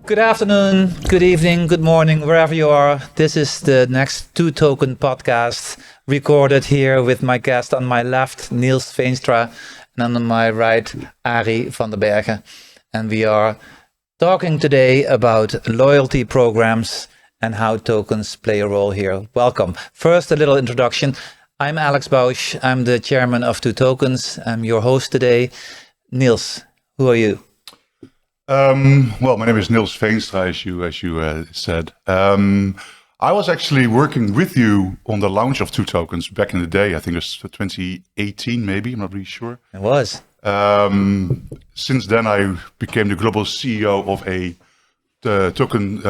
Good afternoon, good evening, good morning, wherever you are. This is the next Two Token podcast recorded here with my guest on my left, Nils Veenstra, and on my right, Arie van der Bergen. And we are talking today about loyalty programs and how tokens play a role here. Welcome. First, a little introduction. I'm Alex Bausch. I'm the chairman of Two Tokens. I'm your host today. Nils, who are you? Well, my name is Nils Veenstra, as you said. I was actually working with you on the launch of Two Tokens back in the day. I think it was 2018, maybe. I'm not really sure. It was. Since then, I became the global CEO of a token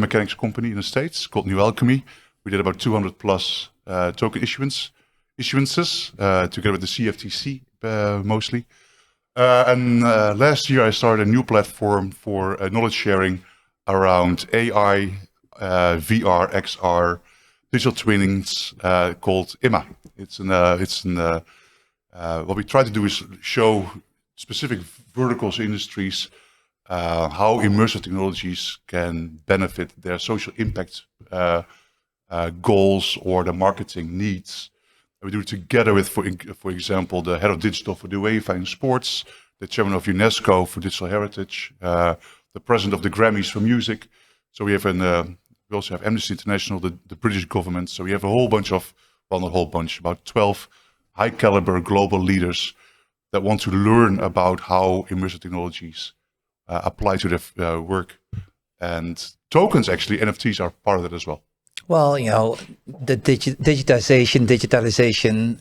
mechanics company in the States called New Alchemy. We did about 200 plus token issuances together with the CFTC mostly. And last year I started a new platform for knowledge sharing around AI, VR, XR, digital twinnings called IMMA. What we try to do is show specific verticals, industries, how immersive technologies can benefit their social impact goals or the marketing needs. We do it together with, for example, the head of digital for the UEFA in sports, the chairman of UNESCO for digital heritage, the president of the Grammys for music. So we have we also have Amnesty International, the British government. So we have a whole bunch of, well, not a whole bunch, about 12 high caliber global leaders that want to learn about how immersive technologies apply to their work. And tokens, actually, NFTs are part of that as well. Well, you know, the digitalization,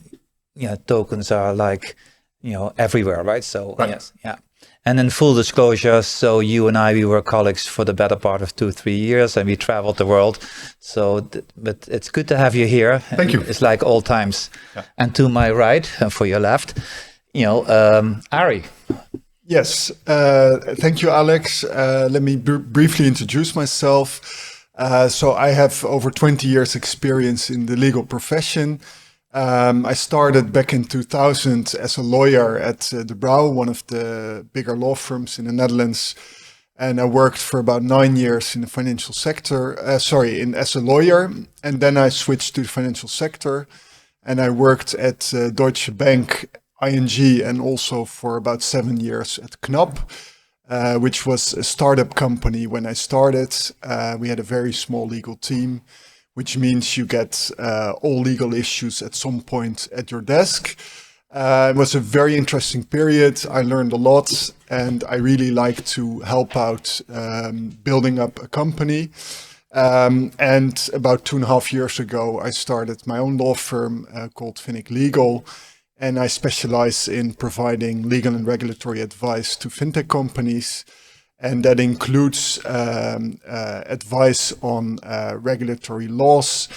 you know, tokens are like, you know, everywhere, right? So, right. Yes, yeah. And in full disclosure, so you and I, we were colleagues for the better part of 2-3 years, and we traveled the world. So, but it's good to have you here. Thank you. It's like old times. Yeah. And to my right, and for your left, you know, Arie. Yes, thank you, Alex. Let me briefly introduce myself. So I have over 20 years experience in the legal profession. I started back in 2000 as a lawyer at De Brouw, one of the bigger law firms in the Netherlands. And I worked for about 9 years in the financial sector, as a lawyer. And then I switched to the financial sector and I worked at Deutsche Bank, ING, and also for about 7 years at Knap. Which was a startup company when I started. We had a very small legal team, which means you get all legal issues at some point at your desk. It was a very interesting period. I learned a lot and I really like to help out building up a company. And about 2.5 years ago, I started my own law firm called Finnick Legal. And I specialize in providing legal and regulatory advice to fintech companies. And that includes advice on regulatory laws,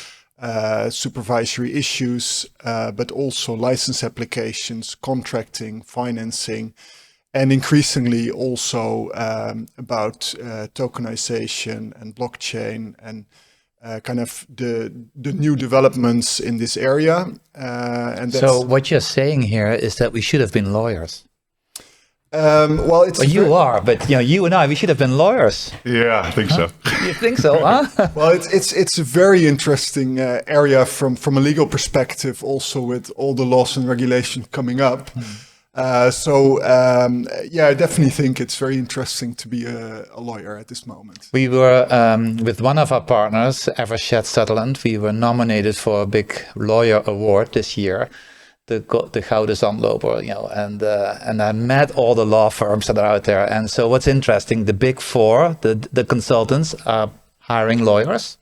supervisory issues, but also license applications, contracting, financing, and increasingly also about tokenization and blockchain and kind of the new developments in this area. And so what you're saying here is that we should have been lawyers. Well, it's you are, but you know, you and I, we should have been lawyers. Yeah, I think so. You think so, huh? Well, it's a very interesting area from a legal perspective, also with all the laws and regulations coming up. Yeah, I definitely think it's very interesting to be a lawyer at this moment. We were with one of our partners, Evershed Sutherland. We were nominated for a big lawyer award this year, the Gouden Zandloper, you know, and I met all the law firms that are out there. And so what's interesting, the big four, the consultants are hiring lawyers,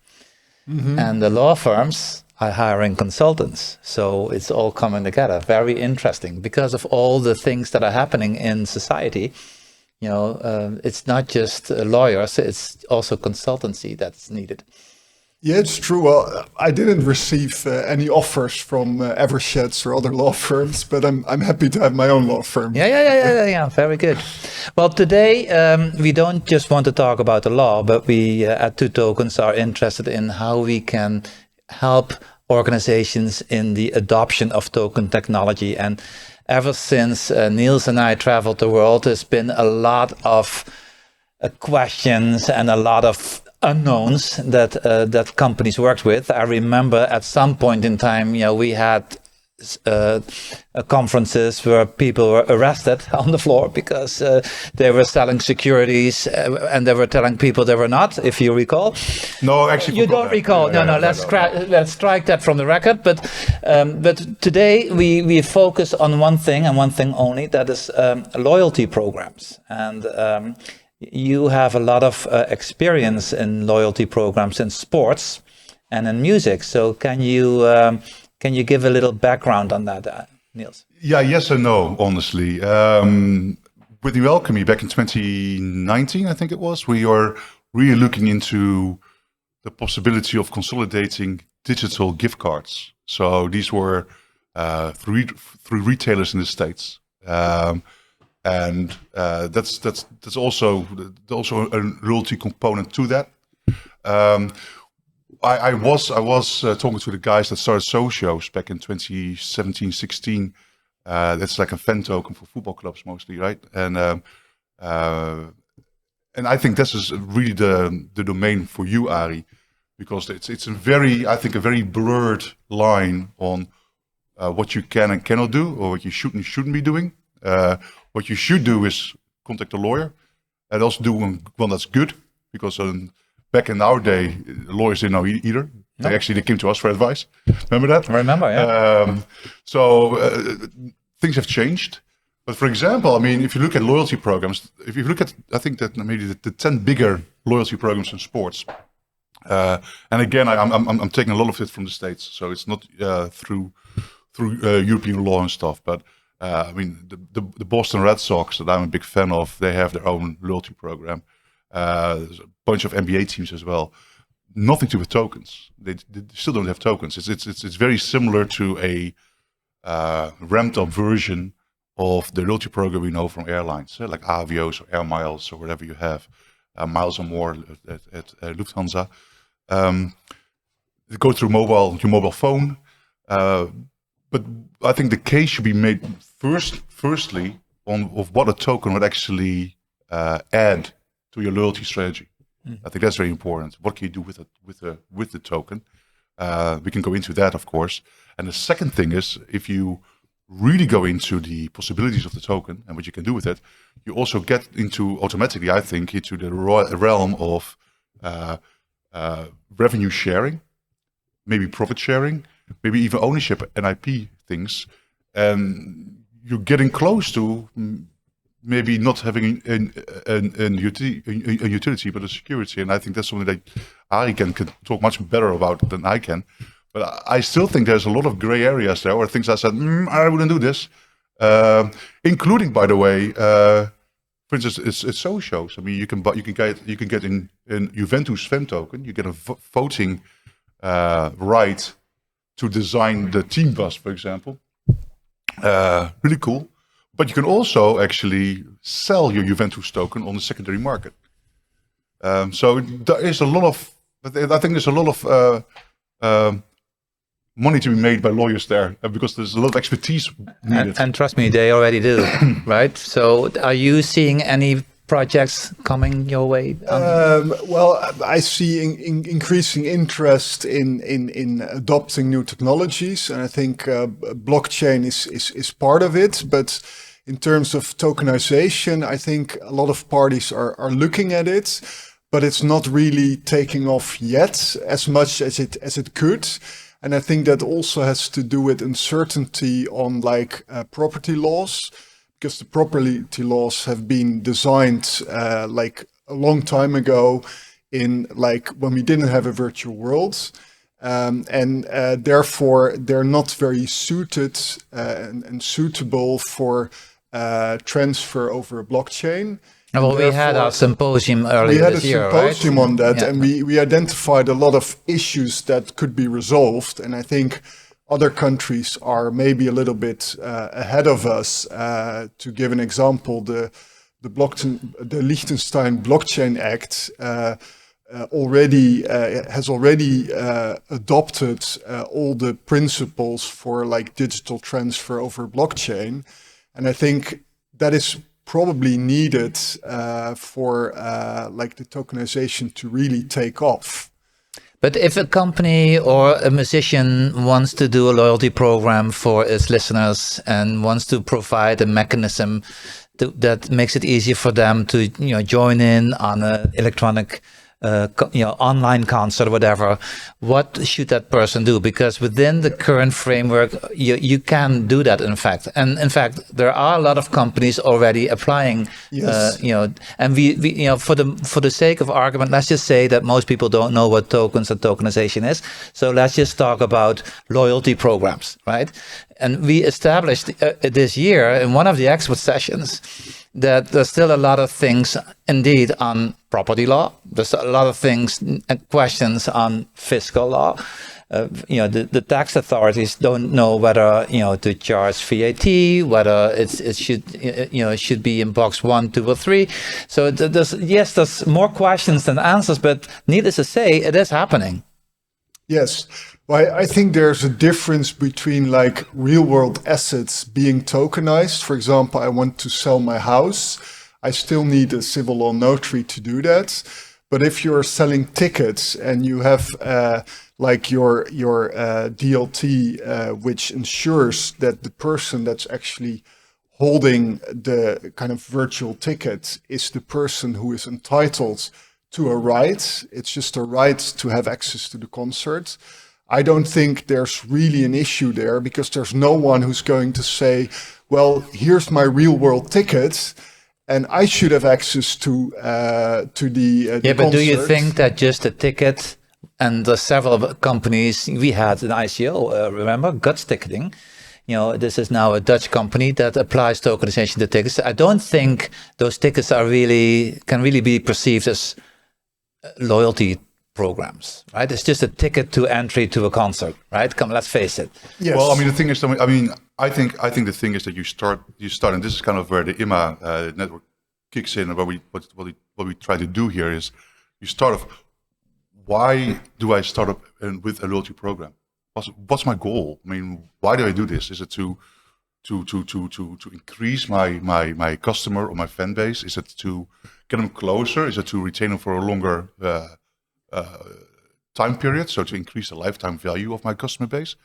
and the law firms are hiring consultants. So it's all coming together. Very interesting because of all the things that are happening in society. You know, it's not just lawyers, it's also consultancy that's needed. Yeah, it's true. Well, I didn't receive any offers from Eversheds or other law firms, but I'm happy to have my own law firm. Yeah. Very good. Well, today we don't just want to talk about the law, but we at Two Tokens are interested in how we can help organizations in the adoption of token technology. And ever since Nils and I traveled the world, there's been a lot of questions and a lot of unknowns that companies worked with. I remember at some point in time, we had conferences where people were arrested on the floor because they were selling securities and they were telling people they were not, if you recall. No, actually, you don't recall. No. Let's strike that from the record. But today we focus on one thing and one thing only. That is loyalty programs. And you have a lot of experience in loyalty programs in sports and in music. So can you give a little background on that, Nils? Yeah, yes and no, honestly. With New Alchemy back in 2019, I think it was, we are really looking into the possibility of consolidating digital gift cards. So these were through retailers in the States. And that's also a loyalty component to that. I was talking to the guys that started Socios back in 2017-16. That's like a fan token for football clubs mostly, right? And I think this is really the domain for you, Arie, because it's a very blurred line on what you can and cannot do, or what you should and shouldn't be doing. What you should do is contact a lawyer, and also do one that's good, because back in our day, lawyers didn't know either. No. They came to us for advice. Remember that? I remember, yeah. Things have changed. But for example, I mean, if you look at loyalty programs, if you look at, I think that maybe the 10 bigger loyalty programs in sports, and again, I'm taking a lot of it from the States, so it's not through European law and stuff. But I mean, the Boston Red Sox, that I'm a big fan of, they have their own loyalty program. There's a bunch of NBA teams as well. Nothing to do with tokens. They still don't have tokens. It's very similar to a ramped up version of the loyalty program we know from airlines, like Avios or Air Miles or whatever you have, Miles or More at Lufthansa. They go through your mobile phone. But I think the case should be made firstly of what a token would actually add to your loyalty strategy. I think that's very important. What can you do with the token? We can go into that, of course. And the second thing is, if you really go into the possibilities of the token and what you can do with it, you also get automatically, I think, into the realm of revenue sharing, maybe profit sharing, maybe even ownership and IP things. And you're getting close to maybe not having a utility, but a security. And I think that's something that Arie can talk much better about than I can. But I still think there's a lot of gray areas there, or things I said, I wouldn't do this. Including, by the way, for instance, it's socios. I mean, you can get in Juventus fan token. You get a voting right to design the team bus, for example. Really cool. But you can also actually sell your Juventus token on the secondary market. So there is a lot of, I think there's a lot of money to be made by lawyers there, because there's a lot of expertise needed. And trust me, they already do, right? So are you seeing any projects coming your way? Well, I see increasing interest in adopting new technologies, and I think blockchain is part of it. But in terms of tokenization, I think a lot of parties are looking at it, but it's not really taking off yet as much as it could. And I think that also has to do with uncertainty on property laws, because the property laws have been designed like a long time ago in when we didn't have a virtual world. And therefore they're not very suited and suitable for transfer over a blockchain. Well, we had our symposium earlier this year, right? We had a symposium on that, and we identified a lot of issues that could be resolved. And I think other countries are maybe a little bit ahead of us. To give an example, the Liechtenstein Blockchain Act has already adopted all the principles for digital transfer over blockchain, and I think that is probably needed for like the tokenization to really take off. But if a company or a musician wants to do a loyalty program for its listeners and wants to provide a mechanism that makes it easier for them to, join in on an electronic, online concert or whatever, what should that person do? Because within the current framework, you can do that, in fact. And in fact, there are a lot of companies already applying, Yes. And we for the sake of argument, let's just say that most people don't know what tokens and tokenization is. So let's just talk about loyalty programs, right? And we established this year in one of the expert sessions that there's still a lot of things indeed on property law. There's a lot of things and questions on fiscal law. The tax authorities don't know whether to charge VAT, whether it should be in box 1, 2, or 3. So there's more questions than answers, but needless to say, it is happening. Yes. Well, I think there's a difference between like real world assets being tokenized. For example, I want to sell my house. I still need a civil law notary to do that. But if you're selling tickets and you have like your DLT, which ensures that the person that's actually holding the kind of virtual ticket is the person who is entitled to a right. It's just a right to have access to the concert. I don't think there's really an issue there because there's no one who's going to say, well, here's my real world ticket and I should have access to the but concert. do you think that just a ticket, and the several companies we had in ICO, remember, Guts Ticketing, this is now a Dutch company that applies tokenization to tickets. I don't think those tickets can really be perceived as loyalty programs, right? It's just a ticket to entry to a concert, right? Come, let's face it. Yes. Well, the thing is, I think the thing is that you start, and this is kind of where the IMMA network kicks in, and what we try to do here is you start off. Why do I start up with a loyalty program? What's my goal? Why do I do this? Is it to increase my customer or my fan base? Is it to get them closer? Is it to retain them for a longer time period, so to increase the lifetime value of my customer base?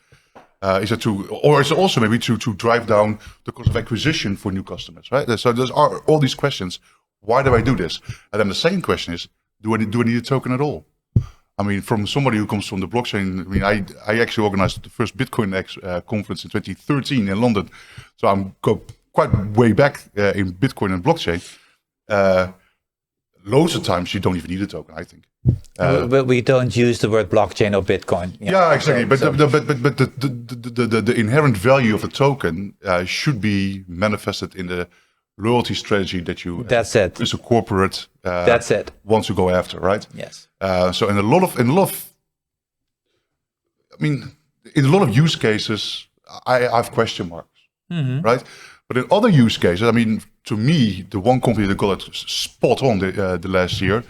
Is it also maybe to drive down the cost of acquisition for new customers, right? So there's all these questions. Why do I do this? And then the second question is, do I need a token at all? From somebody who comes from the blockchain, I actually organized the first Bitcoin conference in 2013 in London. So I'm quite way back in Bitcoin and blockchain. Loads of times you don't even need a token, I think. But we don't use the word blockchain or Bitcoin. Yeah, exactly. But the inherent value of a token should be manifested in the loyalty strategy that you, that's it, as a corporate, that's it, wants to go after, right? Yes. So in a lot of use cases, I have question marks, right? But in other use cases, to me, the one company that got it spot on the last year,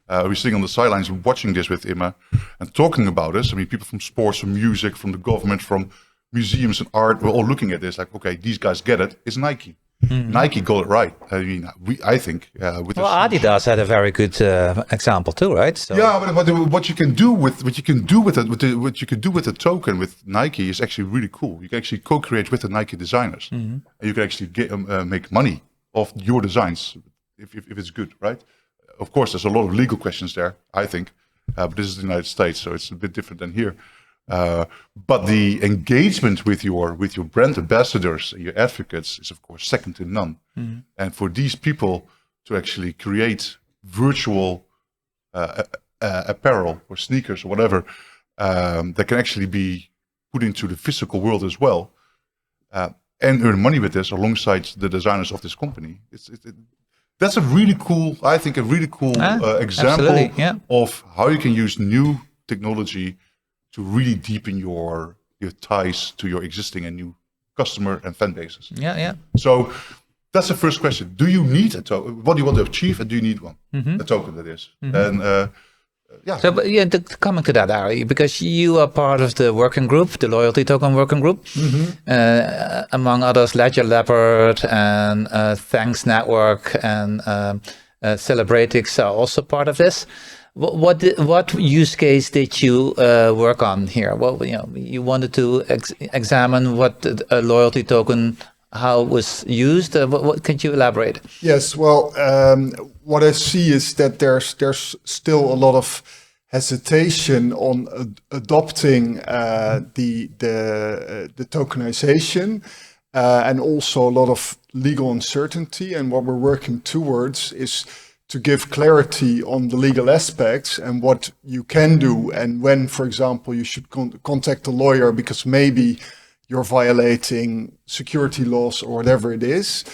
we're sitting on the sidelines watching this with IMMA and talking about this. people from sports, from music, from the government, from museums and art, we're all looking at this like, okay, these guys get it. It's Nike. Nike got it right. I think. Adidas had a very good example too, right? So. Yeah, but what you can do with the token with Nike is actually really cool. You can actually co-create with the Nike designers, and you can actually make money off your designs if it's good, right? Of course, there's a lot of legal questions there, I think, but this is the United States, so it's a bit different than here. But the engagement with your brand ambassadors, your advocates, is of course second to none. And for these people to actually create virtual apparel or sneakers or whatever that can actually be put into the physical world as well, and earn money with this alongside the designers of this company, that's a really cool example of how you can use new technology to really deepen your ties to your existing and new customer and fan bases. Yeah. So that's the first question. Do you need a token? What do you want to achieve, and do you need one? A token, that is. And yeah. So, but yeah, to comment to that, Arie, because you are part of the working group, the loyalty token working group, among others, Ledger Leopard and Thanks Network and Celebratix are also part of this. What use case did you work on here? Well, you wanted to examine what a loyalty token, how it was used. What can you elaborate? Yes, well, what I see is that there's still a lot of hesitation on adopting the tokenization, and also a lot of legal uncertainty. And what we're working towards is to give clarity on the legal aspects and what you can do, and when, for example, you should contact a lawyer because maybe you're violating security laws or whatever it is.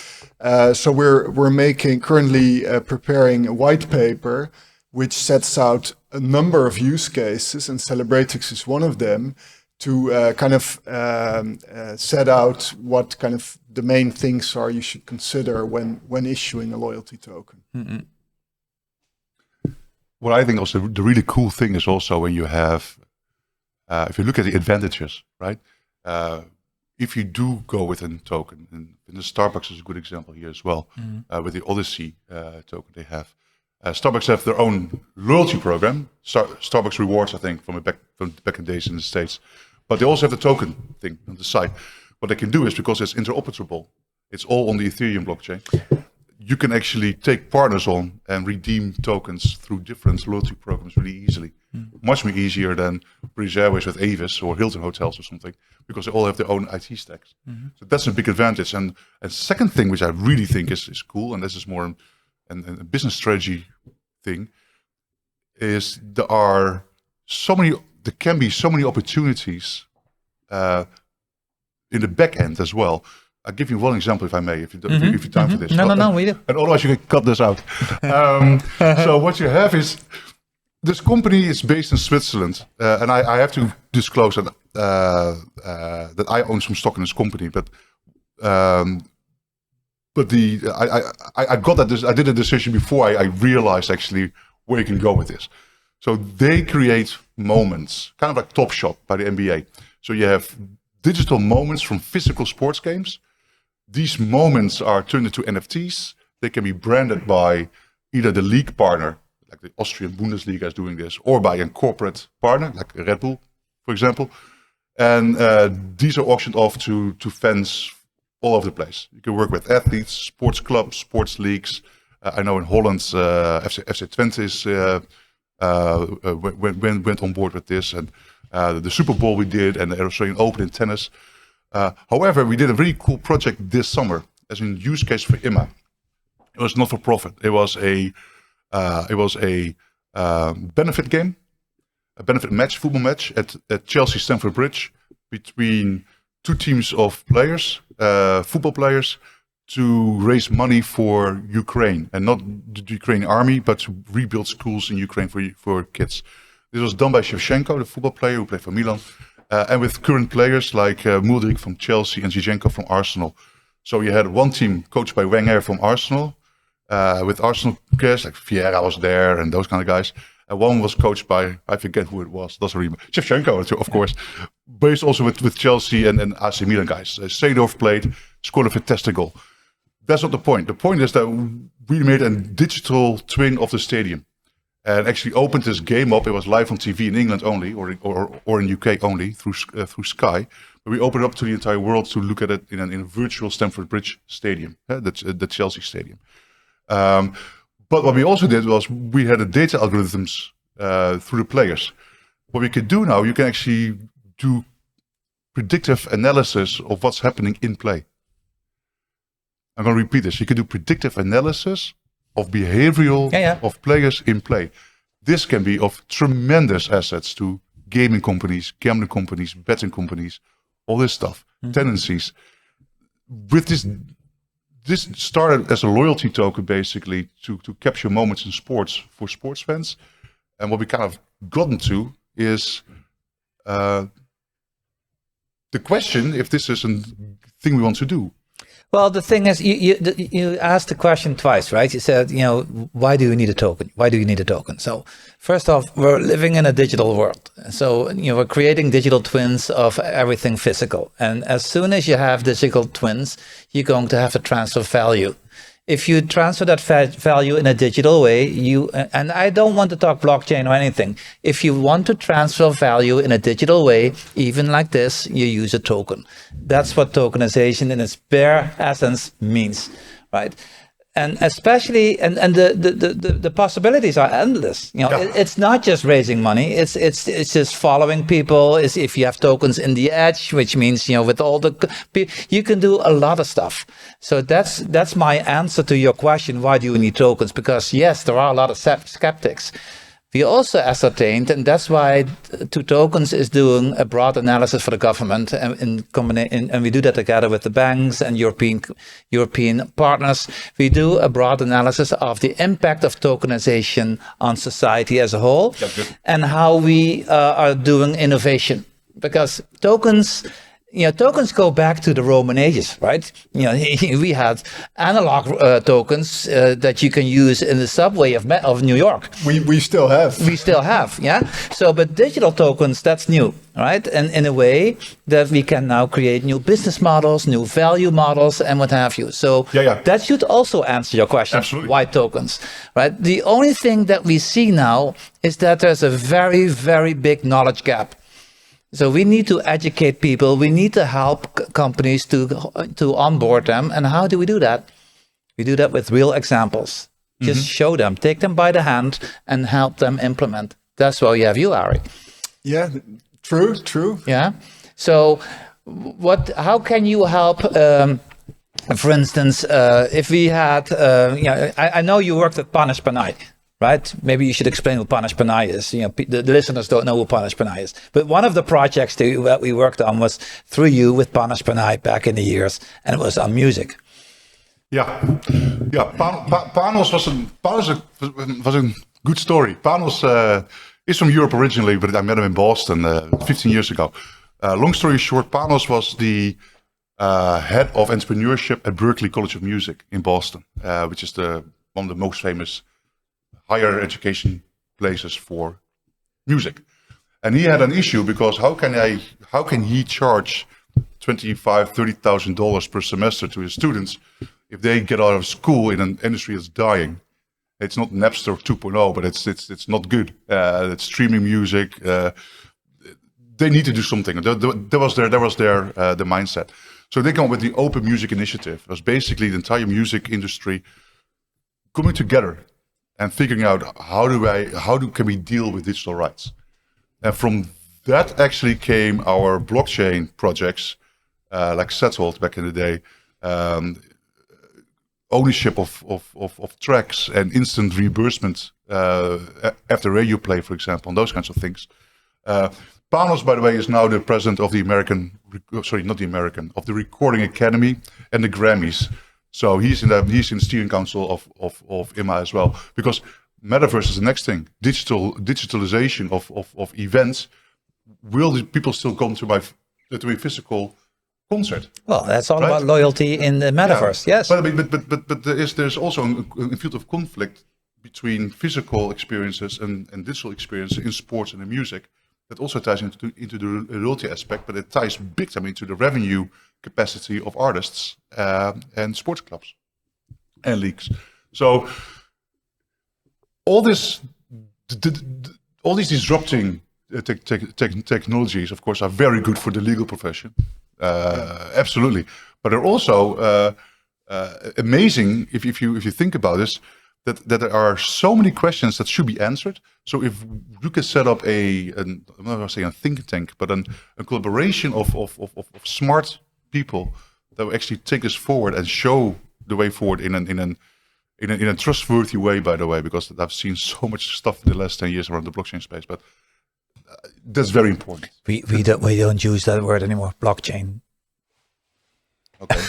So we're currently preparing a white paper which sets out a number of use cases, and Celebratix is one of them, to set out what kind of the main things are you should consider when issuing a loyalty token. Mm-hmm. What I think also the really cool thing is also when you have, if you look at the advantages, right? If you do go with a token, and the Starbucks is a good example here as well, with the Odyssey token they have. Starbucks have their own loyalty program, Starbucks Rewards, I think, from back in days in the States. But they also have the token thing on the side. What they can do is, because it's interoperable, it's all on the Ethereum blockchain, you can actually take partners on and redeem tokens through different loyalty programs really easily. Much more easier than British Airways with Avis or Hilton Hotels or something, because they all have their own IT stacks. So that's a big advantage. And a second thing, which I really think is cool, and this is more a business strategy thing, is there can be so many opportunities in the back end as well. I'll give you one example, if I may, if you have time for this. No, we do. And otherwise you can cut this out. So what you have is, this company is based in Switzerland, and I have to disclose that I own some stock in this company. But I got that. I did a decision before I realized actually where you can go with this. So they create moments, kind of like Top Shot by the NBA. So you have digital moments from physical sports games. These moments are turned into NFTs. They can be branded by either the league partner, like the Austrian Bundesliga is doing this, or by a corporate partner, like Red Bull, for example. And these are auctioned off to fans all over the place. You can work with athletes, sports clubs, sports leagues. I know in Holland, FC Twente went on board with this, and the Super Bowl we did, and the Australian Open in tennis. However, we did a really cool project this summer as a use case for IMMA. It was not for profit. It was a benefit game, a benefit match, football match at Chelsea Stamford Bridge between two teams of players, football players, to raise money for Ukraine, and not the Ukrainian army, but to rebuild schools in Ukraine for kids. This was done by Shevchenko, the football player who played for Milan, and with current players like Mudryk from Chelsea and Zinchenko from Arsenal. So you had one team coached by Wenger from Arsenal, with Arsenal players like Vieira was there and those kind of guys. And one was coached by, I forget who it was, doesn't remember, Shevchenko, of course, based also with Chelsea and AC Milan guys. Seedorf played, scored a fantastic goal. That's not the point. The point is that we made a digital twin of the stadium and actually opened this game up. It was live on TV in England only, or in UK only through Sky. But we opened it up to the entire world to look at it in a virtual Stamford Bridge stadium, the Chelsea stadium. But what we also did was we had the data algorithms through the players. What we could do now, you can actually do predictive analysis of what's happening in play. I'm going to repeat this. You can do predictive analysis of behavioral of players in play. This can be of tremendous assets to gaming companies, gambling companies, betting companies, all this stuff, tendencies. With this started as a loyalty token, basically, to capture moments in sports for sports fans. And what we kind of gotten to is the question if this is a thing we want to do. Well, the thing is, you asked the question twice, right? You said, why do you need a token? Why do you need a token? So first off, we're living in a digital world. So, we're creating digital twins of everything physical. And as soon as you have digital twins, you're going to have to transfer value. If you transfer that value in a digital way, and I don't want to talk blockchain or anything. If you want to transfer value in a digital way, even like this, you use a token. That's what tokenization in its bare essence means, right? And especially, and the possibilities are endless. It's not just raising money. It's just following people. It's if you have tokens in the edge, which means with all you can do a lot of stuff. So that's my answer to your question. Why do you need tokens? Because yes, there are a lot of skeptics. We also ascertained, and that's why Two Tokens is doing a broad analysis for the government, and we do that together with the banks and European partners. We do a broad analysis of the impact of tokenization on society as a whole, and how we are doing innovation. Because tokens go back to the Roman ages, right? We had analog tokens that you can use in the subway of New York. We still have. We still have, yeah. So, but digital tokens, that's new, right? And in a way that we can now create new business models, new value models, and what have you. So that should also answer your question. Absolutely. Why tokens, right? The only thing that we see now is that there's a very, very big knowledge gap. So we need to educate people. We need to help companies to onboard them. And how do we do that? We do that with real examples. Just show them, take them by the hand, and help them implement. That's why you have you, Arie. Yeah, true. Yeah. So how can you help? For instance, if we had, I know you worked at Panish Panay. Right? Maybe you should explain what Panish Panay is. The listeners don't know who Panish Panay is. But one of the projects that we worked on was through you with Panish Panay back in the years, and it was on music. Panos was a good story. Panos is from Europe originally, but I met him in Boston 15 years ago. Long story short, Panos was the head of entrepreneurship at Berkeley College of Music in Boston, which is one of the most famous higher education places for music. And he had an issue because how can he charge $25,000-$30,000 per semester to his students if they get out of school in an industry that's dying? It's not Napster 2.0, but it's not good. It's streaming music. They need to do something. That was their the mindset. So they come up with the Open Music Initiative. It was basically the entire music industry coming together and figuring out how can we deal with digital rights. And from that actually came our blockchain projects, like Settled back in the day, ownership of tracks and instant reimbursement after radio play, for example, and those kinds of things. Panos, by the way, is now the president of the of the Recording Academy and the Grammys. So he's in the steering council of IMMA as well, because metaverse is the next thing. Digitalization of events. Will people still come to a physical concert? Well, that's all about loyalty in the metaverse. Yeah. Yes, but there's also a field of conflict between physical experiences and digital experiences in sports and in music. That also ties into the loyalty aspect, but it ties big time into the revenue capacity of artists and sports clubs and leagues. So all these disrupting technologies, of course, are very good for the legal profession. Absolutely, but they're also amazing if you think about this. That there are so many questions that should be answered. So if you can set up I'm not going to say a think tank, but a collaboration of smart people that will actually take us forward and show the way forward in a trustworthy way, by the way, because I've seen so much stuff in the last 10 years around the blockchain space, but that's very important. We don't use that word anymore, blockchain. Okay.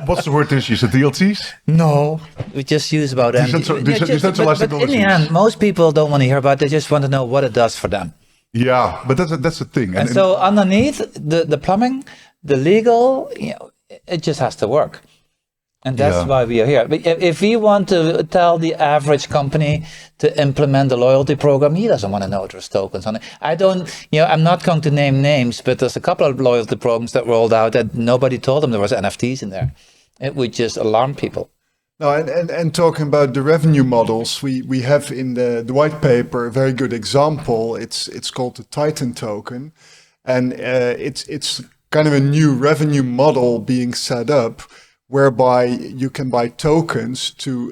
What's the word this use? DLTs? No, we just use about decentralized but in the end, most people don't want to hear about it. They just want to know what it does for them. Yeah, but that's the thing. And so underneath the plumbing, the legal, it just has to work. And that's Yeah. why we are here. But if we want to tell the average company to implement a loyalty program, he doesn't want to know there's tokens on it. I'm not going to name names, but there's a couple of loyalty programs that rolled out that nobody told them there was NFTs in there. It would just alarm people. No, and talking about the revenue models, we have in the white paper a very good example. It's called the Titan token, and it's kind of a new revenue model being set up, whereby you can buy tokens to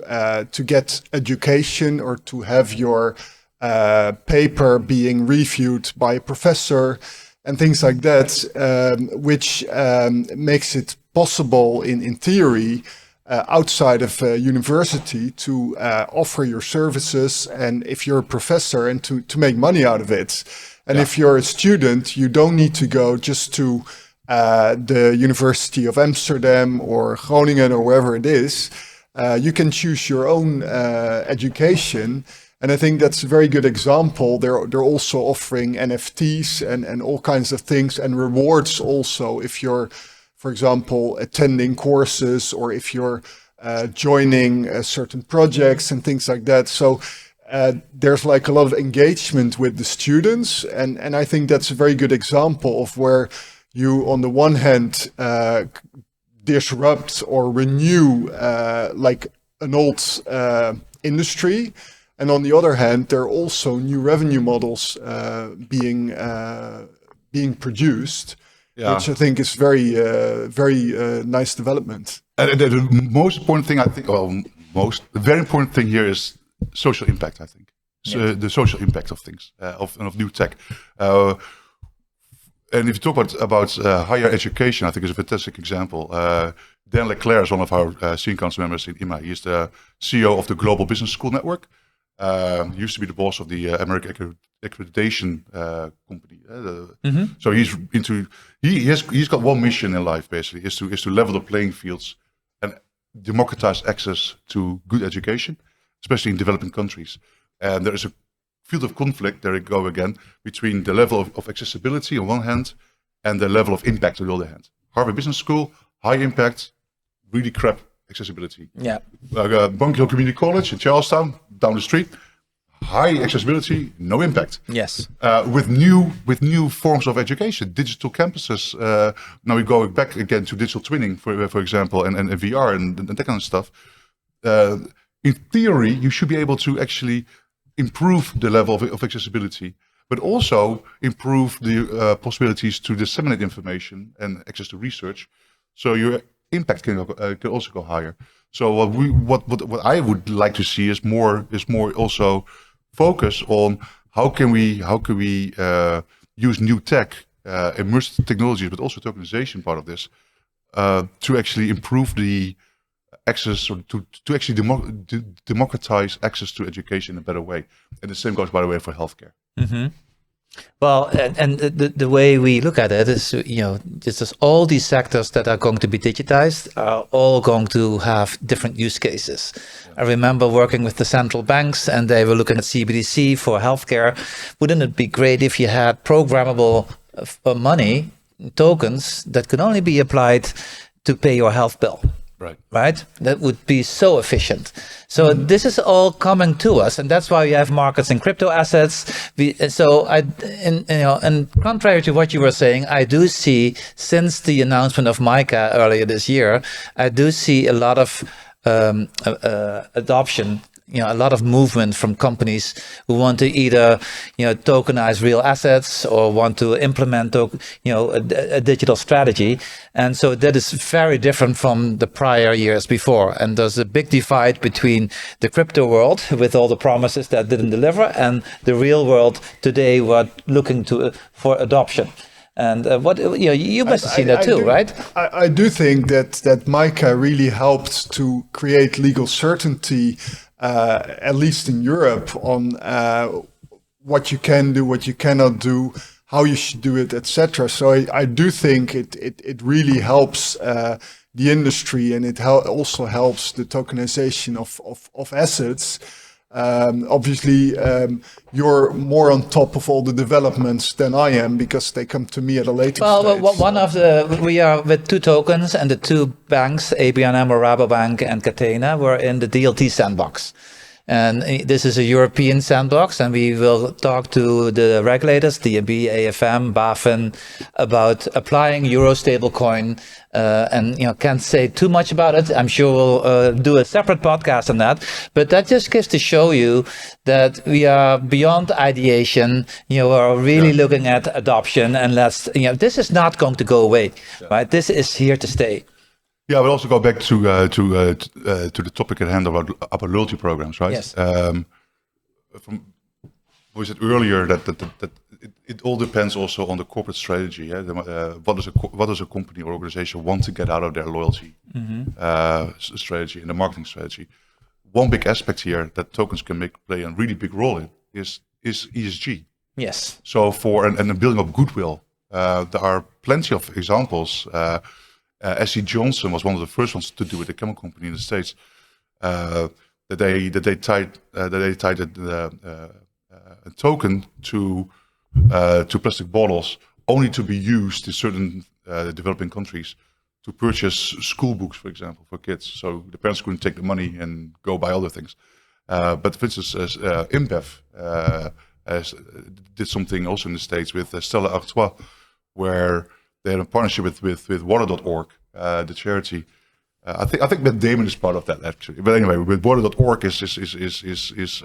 get education or to have your paper being reviewed by a professor and things like that, which makes it possible in theory outside of university to offer your services, and if you're a professor, and to make money out of it. And if you're a student, you don't need to go just to the University of Amsterdam or Groningen or wherever it is. You can choose your own education. And I think that's a very good example. They're also offering NFTs and all kinds of things, and rewards also if you're, for example, attending courses, or if you're joining certain projects and things like that. So there's like a lot of engagement with the students. And I think that's a very good example of where you, on the one hand, disrupt or renew like an old industry. And on the other hand, there are also new revenue models being produced, which I think is very nice development. And the most important thing, I think, the very important thing here is social impact, I think. So the social impact of things, of new tech. And if you talk about higher education, I think it's a fantastic example. Dan Leclerc is one of our senior council members in IMMA. He's the CEO of the Global Business School Network. He used to be the boss of the American accreditation company. So he's got one mission in life, basically, is to level the playing fields and democratize access to good education, especially in developing countries. And there is a field of conflict, there we go again, between the level of accessibility on one hand and the level of impact on the other hand. Harvard Business School, high impact, really crap accessibility. Yeah. Bunker Hill Community College in Charlestown, down the street, high accessibility, no impact. Yes. With new forms of education, digital campuses. Now we're going back again to digital twinning, for example, and VR and that kind of stuff. In theory, you should be able to actually improve the level of accessibility, but also improve the possibilities to disseminate information and access to research. So your impact can also go higher. So what I would like to see is more also focus on how can we use new tech, immersive technologies, but also tokenization part of this, to actually improve the access, or to actually democratize access to education in a better way. And the same goes, by the way, for healthcare. Mm-hmm. Well, and the way we look at it is, just all these sectors that are going to be digitized are all going to have different use cases. I remember working with the central banks, and they were looking at CBDC for healthcare. Wouldn't it be great if you had programmable money, tokens, that could only be applied to pay your health bill? Right? That would be so efficient. So this is all coming to us, and that's why we have markets in crypto assets. And contrary to what you were saying, I do see, since the announcement of MiCA earlier this year, I do see a lot of adoption. A lot of movement from companies who want to either, tokenize real assets or want to implement, a digital strategy. And so that is very different from the prior years before. And there's a big divide between the crypto world with all the promises that didn't deliver, and the real world today, what looking for adoption. And you must have seen that too, right? I do think that MiCA really helped to create legal certainty, at least in Europe, on what you can do, what you cannot do, how you should do it, etc. So I do think it really helps the industry, and it also helps the tokenization of assets. Obviously, you're more on top of all the developments than I am because they come to me at a later stage. Well, we are with 2 tokens, and the 2 banks, ABN AMRO, Rabobank, and Catena, were in the DLT sandbox. And this is a European sandbox, and we will talk to the regulators, DNB, AFM, BaFin, about applying Euro stablecoin. And can't say too much about it. I'm sure we'll do a separate podcast on that. But that just gives to show you that we are beyond ideation. We're really looking at adoption, and this is not going to go away, right? This is here to stay. Yeah, we'll also go back to the topic at hand about loyalty programs, right? Yes. We said earlier that it all depends also on the corporate strategy. Yeah? What does a company or organization want to get out of their loyalty strategy and the marketing strategy? One big aspect here that tokens can play a really big role in is ESG. Yes. So and the building of goodwill, there are plenty of examples. SC Johnson was one of the first ones to do it, a chemical company in the States, that they tied a token to plastic bottles only to be used in certain developing countries to purchase school books, for example, for kids. So the parents couldn't take the money and go buy other things. But for instance, IMBEV did something also in the States with Stella Artois, where they had a partnership with water.org, the charity. I think Matt Damon is part of that actually. But anyway, with water.org is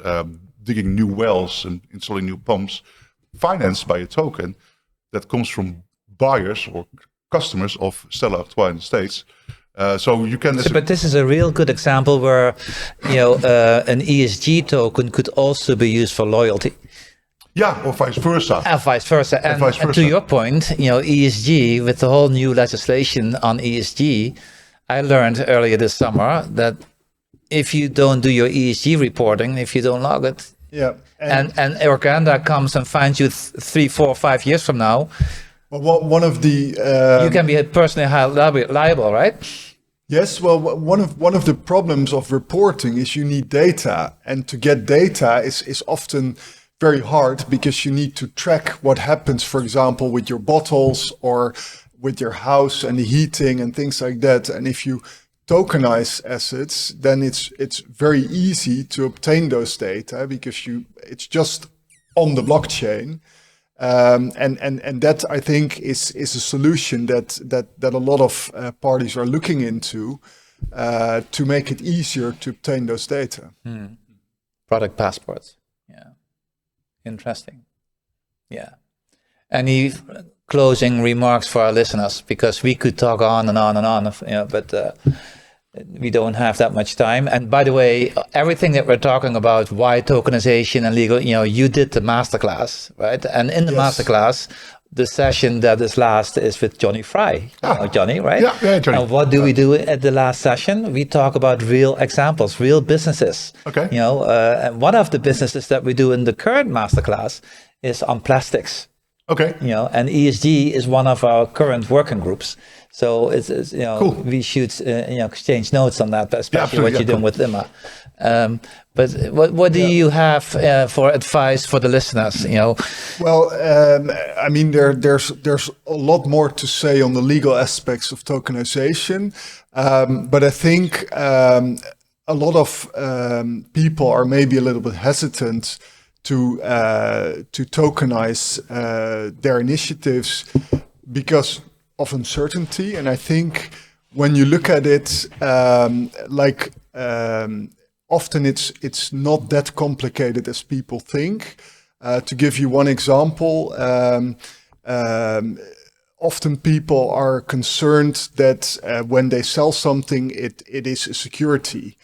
digging new wells and installing new pumps, financed by a token that comes from buyers or customers of Stella Artois in the States. So you can. But this is a real good example where an ESG token could also be used for loyalty. Yeah, or vice versa. And vice versa. And to your point, ESG, with the whole new legislation on ESG, I learned earlier this summer that if you don't do your ESG reporting, if you don't log it, and Organda comes and finds you 3, 4, 5 years from now, well, one of the you can be personally liable, right? Yes, well, one of the problems of reporting is you need data, and to get data is often very hard because you need to track what happens, for example, with your bottles or with your house and the heating and things like that. And if you tokenize assets, then it's very easy to obtain those data because it's just on the blockchain. And that I think is a solution that a lot of parties are looking into to make it easier to obtain those data. Product passports. Yeah. Interesting. Yeah. Any closing remarks for our listeners? Because we could talk on and on and on, but we don't have that much time. And by the way, everything that we're talking about, why tokenization and legal, you did the masterclass, right? And in the masterclass, the session that is last is with Johnny Fry. Johnny, right? Yeah, Johnny. And what do we do at the last session? We talk about real examples, real businesses. Okay. And one of the businesses that we do in the current masterclass is on plastics. Okay. And ESG is one of our current working groups. So it's cool. We should exchange notes on that, especially what you're doing with IMMA. But what do you have for advice for the listeners? Well, I mean, there's a lot more to say on the legal aspects of tokenization, but I think a lot of people are maybe a little bit hesitant to tokenize their initiatives because of uncertainty. And I think when you look at it, often it's not that complicated as people think. To give you one example, often people are concerned that when they sell something, it is a security.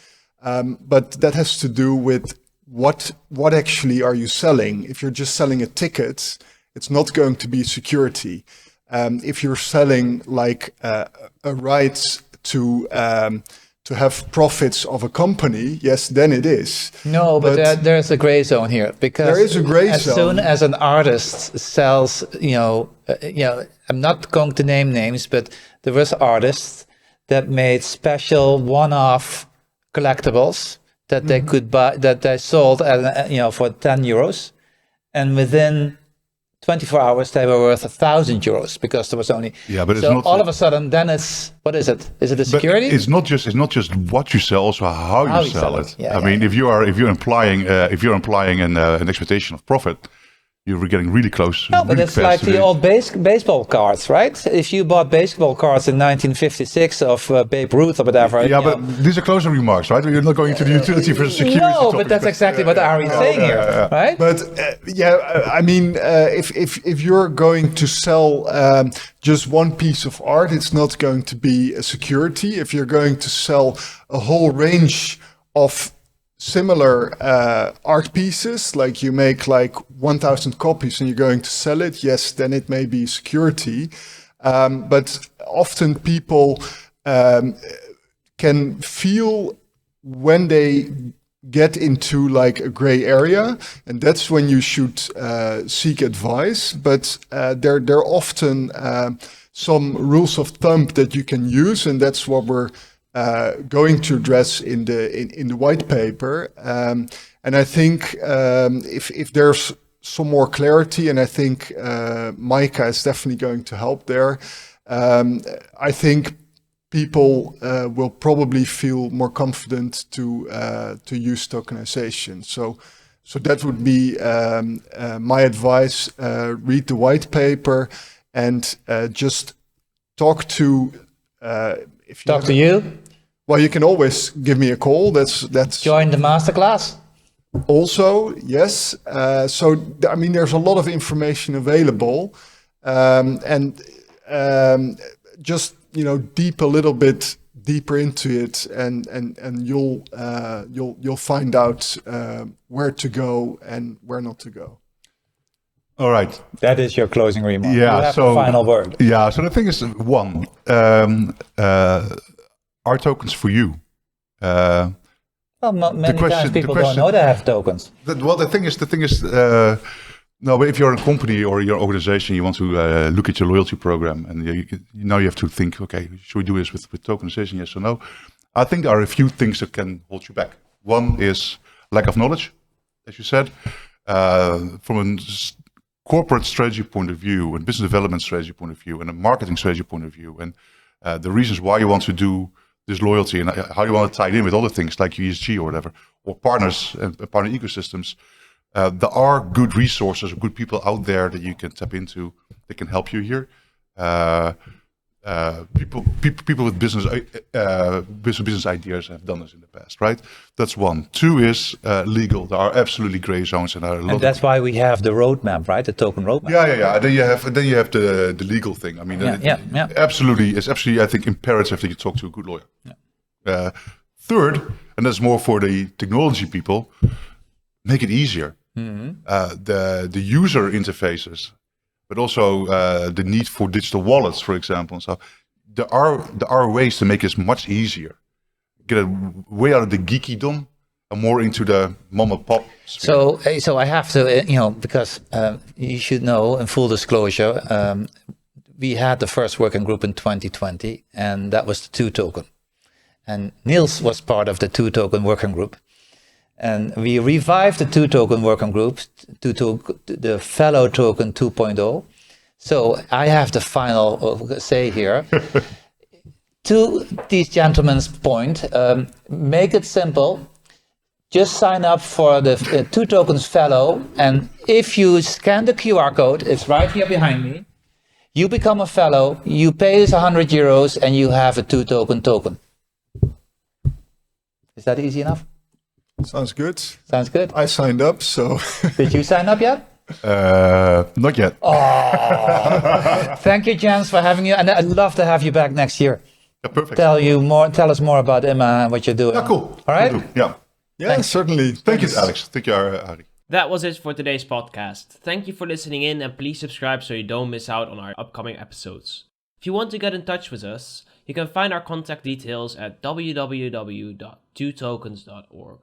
But that has to do with what actually are you selling? If you're just selling a ticket, it's not going to be security. If you're selling like a right to have profits of a company, yes, then it is. No, but there's a gray zone here because there is a gray zone. As soon as an artist sells, I'm not going to name names, but there was artists that made special one-off collectibles that they could buy, that they sold at, for 10 euros, and within 24 hours they were worth 1,000 euros because there was only. Yeah, but it's so not all of a sudden. Then it's, what is it? Is it a security? But it's not just what you sell, also how you sell it. Yeah, I mean, if you're implying an expectation of profit, you're getting really close. No, but really it's fast like to the old baseball cards, right? If you bought baseball cards in 1956 of Babe Ruth or whatever. Yeah, but these are closing remarks, right? You're not going to the utility for security. No, topic. but that's exactly what Arie is saying here, right? But I mean, if you're going to sell just one piece of art, it's not going to be a security. If you're going to sell a whole range of similar art pieces, like you make like 1,000 copies and you're going to sell it, yes, then it may be security. But often people can feel when they get into like a gray area, and that's when you should seek advice. But there are often some rules of thumb that you can use, and that's what we're going to address in the white paper, and I think if there's some more clarity, and I think Micah is definitely going to help there. I think people will probably feel more confident to use tokenization. So that would be my advice. Read the white paper and just talk to. If you Talk to you. Well, you can always give me a call. That's Join the masterclass. Also, yes. I mean, there's a lot of information available, and just deep a little bit deeper into it, and you'll find out where to go and where not to go. All right. That is your closing remark. Yeah. You have So the final word. Yeah. So the thing is, one, are tokens for you? Well, many times people don't know they have tokens. The thing is, no, but if you're a company or your organization, you want to look at your loyalty program, and you have to think, okay, should we do this with tokenization? Yes or no? I think there are a few things that can hold you back. One is lack of knowledge, as you said, from a corporate strategy point of view, and business development strategy point of view, and a marketing strategy point of view, and the reasons why you want to do this loyalty and how you want to tie it in with other things like ESG or whatever, or partners and partner ecosystems. There are good resources, good people out there that you can tap into that can help you here. People with business ideas have done this in the past, right? That's one. Two is legal. There are absolutely gray zones, and that's why we have the roadmap, right? The token roadmap. Yeah. And then you have the legal thing. I mean, absolutely, it's absolutely, I think, imperative that you talk to a good lawyer. Yeah. Third, and that's more for the technology people, make it easier. Mm-hmm. The user interfaces, but also the need for digital wallets, for example. So there are ways to make this much easier. Get it way out of the geekydom and more into the mom and pop sphere. So I have to, because you should know, in full disclosure, we had the first working group in 2020, and that was the 2 token. And Nils was part of the 2 token working group. And we revived the 2 token working group to the fellow token 2.0. So I have the final say here. To these gentlemen's point, make it simple. Just sign up for the 2 tokens fellow. And if you scan the QR code, it's right here behind me. You become a fellow, you pay us 100 euros, and you have a 2 token. Is that easy enough? Sounds good. Sounds good. I signed up, so. Did you sign up yet? Not yet. Oh, thank you, Jens, for having you, and I'd love to have you back next year. Yeah, perfect. Tell us more about IMMA and what you're doing. Yeah, cool. All right. Cool. Yeah. Yeah, certainly. Thank you, Alex. Thank you, Arie. That was it for today's podcast. Thank you for listening in, and please subscribe so you don't miss out on our upcoming episodes. If you want to get in touch with us, you can find our contact details at www.twotokens.org.